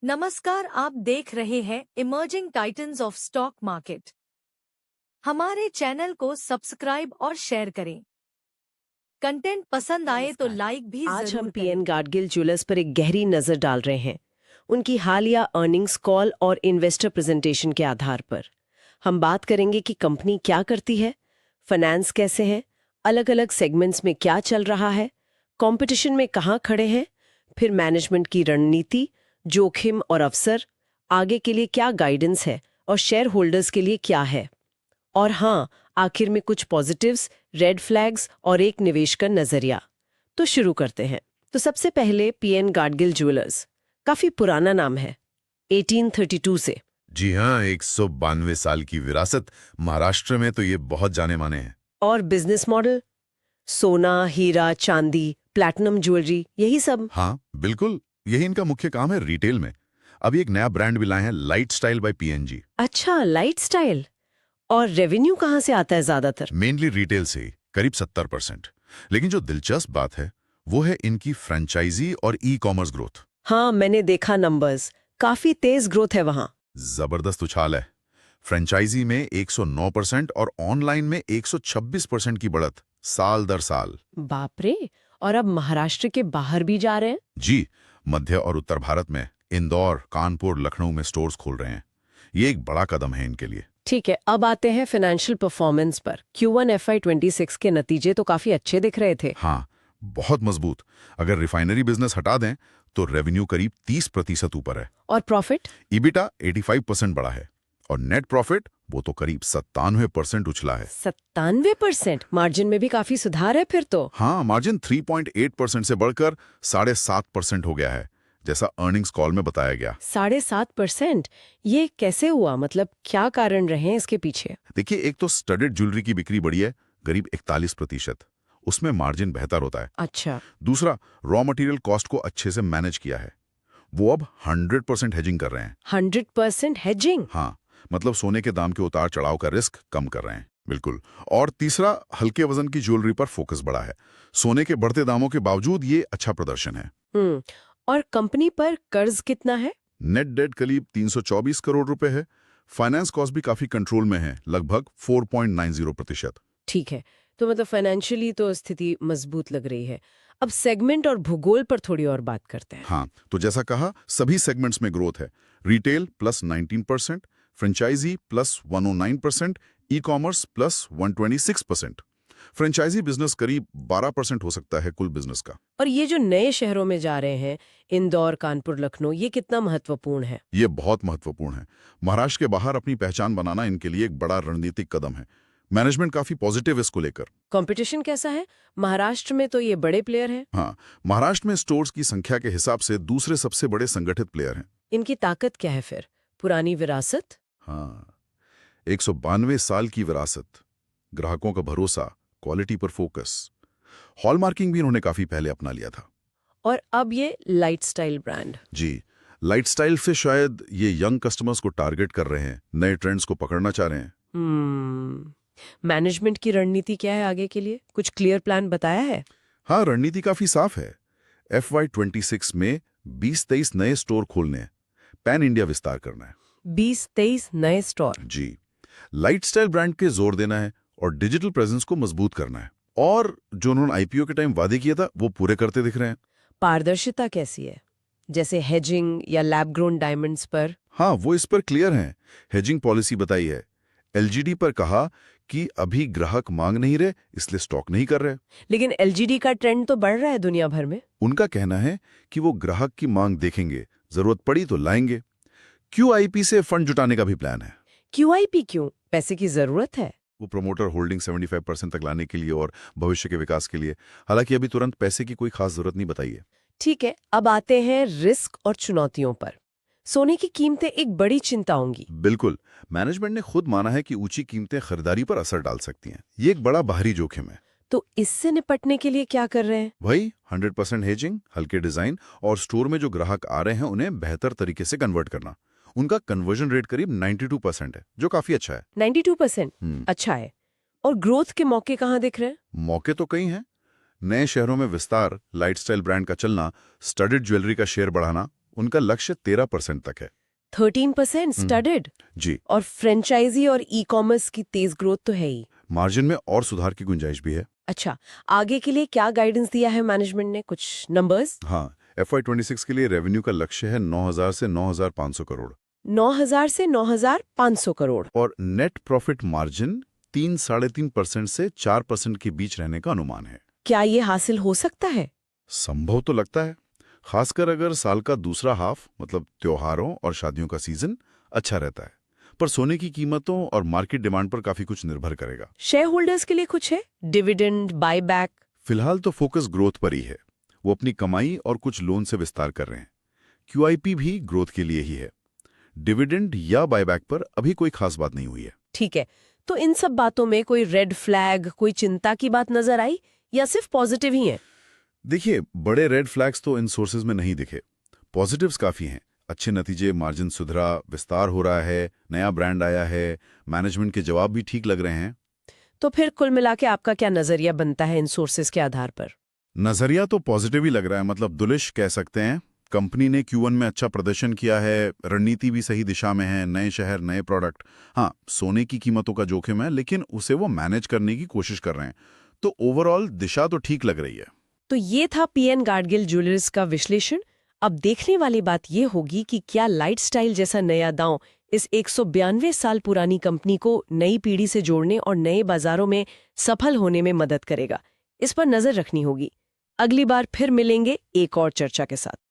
नमस्कार, आप देख रहे हैं emerging titans of stock market. हमारे चैनल को सब्सक्राइब और शेयर करें। कंटेंट पसंद आए तो नमस्कार। लाइक भी आज जरूर हम करें। पीएन गाडगिल ज्वेलर्स पर एक गहरी नजर डाल रहे हैं, उनकी हालिया अर्निंग्स कॉल और इन्वेस्टर प्रेजेंटेशन के आधार पर। हम बात करेंगे कि कंपनी क्या करती है, फाइनेंस कैसे है, अलग अलग सेगमेंट्स में क्या चल रहा है, कंपटीशन में कहाँ खड़े हैं, फिर मैनेजमेंट की रणनीति, जोखिम और अवसर, आगे के लिए क्या गाइडेंस है और शेयर होल्डर्स के लिए क्या है। और हाँ, आखिर में कुछ पॉजिटिव्स, रेड फ्लैग्स और एक निवेश का नजरिया। तो शुरू करते हैं। तो सबसे पहले पीएन गाडगिल ज्वेलर्स, काफी पुराना नाम है, 1832 से। जी हाँ, 192 साल की विरासत। महाराष्ट्र में तो ये बहुत जाने माने हैं। और बिजनेस मॉडल, सोना, हीरा, चांदी, प्लैटिनम ज्वेलरी, यही सब। हाँ बिल्कुल, यही इनका मुख्य काम है रिटेल में। अभी एक नया ब्रांड भी लाए हैं, लाइट स्टाइल बाय पीएनजी। अच्छा, लाइट स्टाइल। और रेवेन्यू कहाँ से आता है ज्यादातर? मेनली रिटेल से ही, करीब 70%। लेकिन जो दिलचस्प बात है वो है इनकी फ्रेंचाइजी और ई कॉमर्स ग्रोथ। हाँ, मैंने देखा नंबर्स, काफी तेज ग्रोथ है वहां। जबरदस्त उछाल है। फ्रेंचाइजी में 109% और ऑनलाइन में 126% की बढ़त साल दर साल। बाप रे। और अब महाराष्ट्र के बाहर भी जा रहे हैं? जी, मध्य और उत्तर भारत में इंदौर, कानपुर, लखनऊ में स्टोर्स खोल रहे हैं। ये एक बड़ा कदम है इनके लिए। ठीक है, अब आते हैं फाइनेंशियल परफॉर्मेंस पर। Q1 FY26 के नतीजे तो काफी अच्छे दिख रहे थे। हाँ, बहुत मजबूत। अगर रिफाइनरी बिजनेस हटा दें तो रेवेन्यू करीब 30% ऊपर है। और प्रॉफिट? ईबिटा 85% बढ़ा है और नेट प्रॉफिट वो तो करीब 97% उछला है। 97%? मार्जिन में भी काफी सुधार है फिर तो। हाँ, मार्जिन 3.8% से बढ़कर 7.5% हो गया है, जैसा अर्निंग्स कॉल में बताया गया। 7.5%? ये कैसे हुआ? मतलब क्या कारण रहे हैं इसके पीछे? देखिए, एक तो स्टडेड ज्वेलरी की बिक्री बढ़ी है, करीब 41%। उसमें मार्जिन बेहतर होता है। अच्छा। दूसरा, रॉ मटेरियल कॉस्ट को अच्छे से मैनेज किया है। वो अब 100% हेजिंग कर रहे हैं। 100% हेजिंग? हाँ, मतलब सोने के दाम के उतार चढ़ाव का रिस्क कम कर रहे हैं। बिल्कुल। और तीसरा, हल्के वजन की ज्वेलरी पर फोकस बढ़ा है। सोने के बढ़ते दामों के बावजूद ये अच्छा प्रदर्शन है। और कंपनी पर कर्ज कितना है? नेट डेट करीब 324 करोड़ रुपए है। फाइनेंस कॉस्ट भी काफी कंट्रोल में है, लगभग 4.90%। ठीक है, तो मतलब फाइनेंशियली तो स्थिति मजबूत लग रही है। अब सेगमेंट और भूगोल पर थोड़ी और बात करते हैं। हाँ, तो जैसा कहा, सभी सेगमेंट्स में ग्रोथ है। Retail +19%, franchisee +109%, e commerce +126%। Franchisee business करीब 12% हो सकता है कुल बिजनेस का। और ये जो नए शहरों में जा रहे हैं, इंदौर, कानपुर, लखनऊ, ये कितना महत्वपूर्ण है? ये बहुत महत्वपूर्ण है। महाराष्ट्र के बाहर अपनी पहचान बनाना इनके लिए एक बड़ा रणनीतिक कदम है। मैनेजमेंट काफी पॉजिटिव इसको लेकर। कंपटीशन कैसा है? महाराष्ट्र में तो ये बड़े प्लेयर हैं। हाँ, महाराष्ट्र में स्टोर्स की संख्या के हिसाब से दूसरे सबसे बड़े संगठित प्लेयर हैं। इनकी ताकत क्या है फिर? पुरानी विरासत? हाँ, 192 साल की विरासत, ग्राहकों का भरोसा, क्वालिटी पर फोकस। हॉलमार्किंग भी इन्होंने काफी पहले अपना लिया था। और अब ये लाइट स्टाइल ब्रांड। जी, लाइट स्टाइल से शायद ये यंग कस्टमर्स को टारगेट कर रहे हैं, नए ट्रेंड्स को पकड़ना चाह रहे हैं। मैनेजमेंट की रणनीति क्या है आगे के लिए? कुछ क्लियर प्लान बताया है? हाँ, रणनीति काफी साफ है। FY26 में 20-23 नए स्टोर खोलने हैं, पैन इंडिया विस्तार करना है। 20-23 नए स्टोर? जी, लाइट स्टाइल ब्रांड के जोर देना है और डिजिटल प्रेजेंस को मजबूत करना है। और जो उन्होंने IPO के टाइम वादे किया था वो पूरे करते दिख रहे हैं। पारदर्शिता कैसी है? जैसे हेजिंग या लैब ग्रोन डायमंड्स पर? हाँ, वो इस पर क्लियर हैं। हेजिंग पॉलिसी बताई है। LGD पर कहा कि अभी ग्राहक मांग नहीं रहे, इसलिए स्टॉक नहीं कर रहे। लेकिन LGD का ट्रेंड तो बढ़ रहा है दुनिया भर में। उनका कहना है कि वो ग्राहक की मांग देखेंगे, जरूरत पड़ी तो लाएंगे। QIP से फंड जुटाने का भी प्लान है। QIP क्यों? पैसे की जरूरत है? वो प्रमोटर होल्डिंग 75% तक लाने के लिए और भविष्य के विकास के लिए। हालांकि अभी तुरंत पैसे की कोई खास जरूरत नहीं बताई है। ठीक है, अब आते हैं रिस्क और चुनौतियों पर। सोने की कीमतें एक बड़ी चिंता होंगी। बिल्कुल, मैनेजमेंट ने खुद माना है कि ऊंची कीमतें खरीदारी पर असर डाल सकती हैं। ये एक बड़ा बाहरी जोखिम है। तो इससे निपटने के लिए क्या कर रहे हैं? वही 100% हेजिंग, हल्के डिजाइन और स्टोर में जो ग्राहक आ रहे हैं उन्हें बेहतर तरीके से कन्वर्ट करना। उनका कन्वर्जन रेट करीब 92% है, जो काफी अच्छा है। 92%? अच्छा है। और ग्रोथ के मौके कहाँ दिख रहे हैं? मौके तो कई हैं। नए शहरों में विस्तार, लाइट स्टाइल ब्रांड का चलना, स्टडेड ज्वेलरी का शेयर बढ़ाना उनका लक्ष्य 13% तक है। 13% स्टडेड। जी। और फ्रेंचाइजी और ई कॉमर्स की तेज ग्रोथ तो है ही। मार्जिन में और सुधार की गुंजाइश भी है। अच्छा, आगे के लिए क्या गाइडेंस दिया है मैनेजमेंट ने, कुछ नंबर्स? हाँ, FY26 के लिए रेवेन्यू का लक्ष्य है 9,000 से 9,500 करोड़ 9,000 से 9,500 करोड़। और नेट प्रॉफिट मार्जिन 3-3.5% से 4% के बीच रहने का अनुमान है। क्या ये हासिल हो सकता है? संभव तो लगता है, खासकर अगर साल का दूसरा हाफ मतलब त्योहारों और शादियों का सीजन अच्छा रहता है। पर सोने की कीमतों और मार्केट डिमांड पर काफी कुछ निर्भर करेगा। शेयर होल्डर्स के लिए कुछ है? Dividend, buyback? फिलहाल तो फोकस ग्रोथ पर ही है। वो अपनी कमाई और कुछ लोन से विस्तार कर रहे हैं। QIP भी ग्रोथ के लिए ही है। डिविडेंड या बायबैक पर अभी कोई खास बात नहीं हुई है। ठीक है, तो इन सब बातों में कोई रेड फ्लैग, कोई चिंता की बात नजर आई या सिर्फ पॉजिटिव ही है? देखिए, बड़े रेड फ्लैग्स तो इन सोर्सेज में नहीं दिखे। पॉजिटिव्स काफी हैं। अच्छे नतीजे, मार्जिन सुधरा, विस्तार हो रहा है, नया ब्रांड आया है, मैनेजमेंट के जवाब भी ठीक लग रहे हैं। तो फिर कुल मिला के आपका क्या नजरिया बनता है इन सोर्सेज के आधार पर? नजरिया तो पॉजिटिव ही लग रहा है, मतलब दुलिश कह सकते हैं। कंपनी ने Q1 में अच्छा प्रदर्शन किया है, रणनीति भी सही दिशा में है, नए शहर, नए प्रोडक्ट। हाँ, सोने की कीमतों का जोखिम है, लेकिन उसे वो मैनेज करने की कोशिश कर रहे हैं। तो ओवरऑल दिशा तो ठीक लग रही है। तो ये था PN गाडगिल ज्वेलर्स का विश्लेषण। अब देखने वाली बात ये होगी कि क्या लाइफस्टाइल जैसा नया दांव इस 192 साल पुरानी कंपनी को नई पीढ़ी से जोड़ने और नए बाजारों में सफल होने में मदद करेगा। इस पर नजर रखनी होगी। अगली बार फिर मिलेंगे एक और चर्चा के साथ।